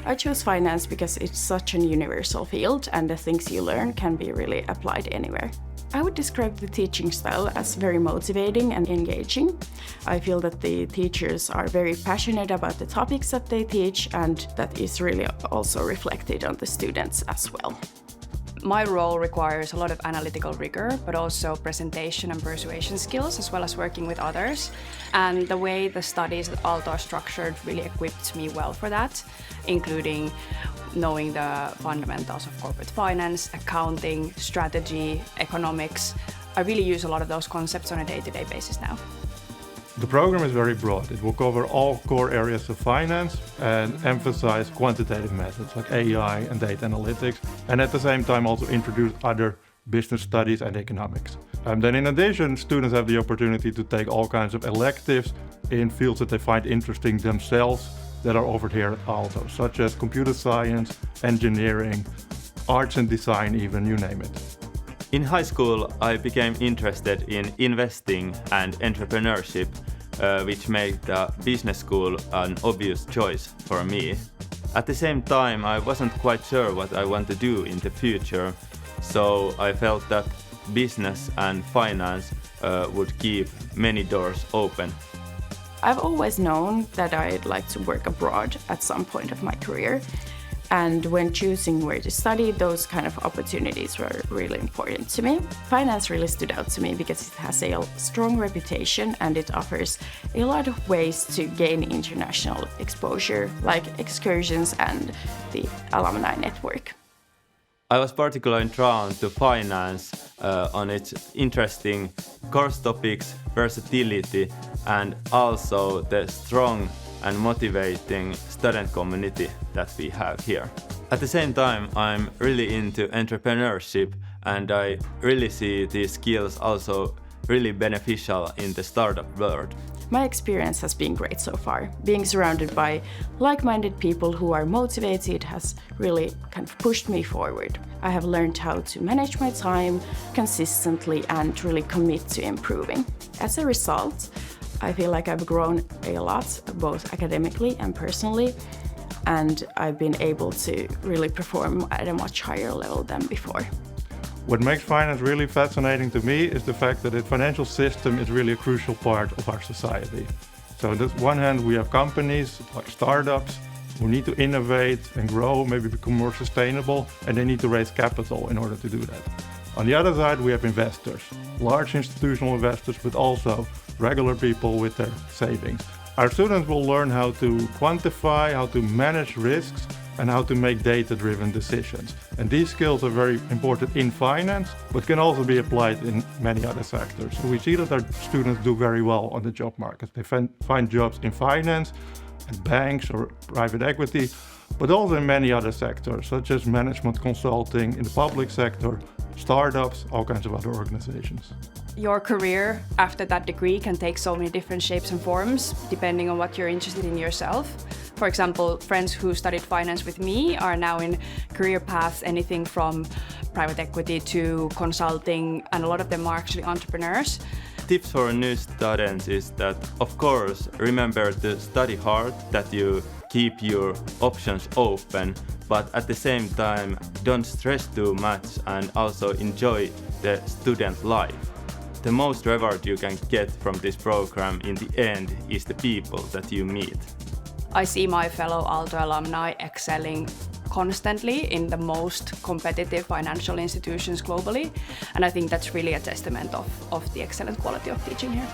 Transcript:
I chose finance because it's such an universal field and the things you learn can be really applied anywhere. I would describe the teaching style as very motivating and engaging. I feel that the teachers are very passionate about the topics that they teach, and that is really also reflected on the students as well. My role requires a lot of analytical rigor, but also presentation and persuasion skills, as well as working with others. And the way the studies at Aalto are structured really equipped me well for that, including knowing the fundamentals of corporate finance, accounting, strategy, economics. I really use a lot of those concepts on a day-to-day basis now. The program is very broad. It will cover all core areas of finance and emphasize quantitative methods like AI and data analytics, and at the same time also introduce other business studies and economics. Then in addition, students have the opportunity to take all kinds of electives in fields that they find interesting themselves that are offered here at Aalto, such as computer science, engineering, arts and design even, you name it. In high school, I became interested in investing and entrepreneurship, which made the business school an obvious choice for me. At the same time, I wasn't quite sure what I want to do in the future, so I felt that business and finance would keep many doors open. I've always known that I'd like to work abroad at some point of my career. And when choosing where to study, those kind of opportunities were really important to me. Finance really stood out to me because it has a strong reputation and it offers a lot of ways to gain international exposure, like excursions and the alumni network. I was particularly drawn to finance on its interesting course topics, versatility, and also the strong and motivating student community that we have here. At the same time, I'm really into entrepreneurship, and I really see these skills also really beneficial in the startup world. My experience has been great so far. Being surrounded by like-minded people who are motivated has really kind of pushed me forward. I have learned how to manage my time consistently and really commit to improving. As a result, I feel like I've grown a lot, both academically and personally, and I've been able to really perform at a much higher level than before. What makes finance really fascinating to me is the fact that the financial system is really a crucial part of our society. So on the one hand, we have companies like startups who need to innovate and grow, maybe become more sustainable, and they need to raise capital in order to do that. On the other side, we have investors, large institutional investors, but also regular people with their savings. Our students will learn how to quantify, how to manage risks, and how to make data-driven decisions. And these skills are very important in finance, but can also be applied in many other sectors. So we see that our students do very well on the job market. They find jobs in finance, and banks or private equity, but also in many other sectors, such as management consulting, in the public sector, startups, all kinds of other organizations. Your career after that degree can take so many different shapes and forms, depending on what you're interested in yourself. For example, friends who studied finance with me are now in career paths, anything from private equity to consulting, and a lot of them are actually entrepreneurs. Tips for new students is that, of course, remember to study hard, that you keep your options open, but at the same time, don't stress too much and also enjoy the student life. The most reward you can get from this program in the end is the people that you meet. I see my fellow Aalto alumni excelling constantly in the most competitive financial institutions globally, and I think that's really a testament of the excellent quality of teaching here.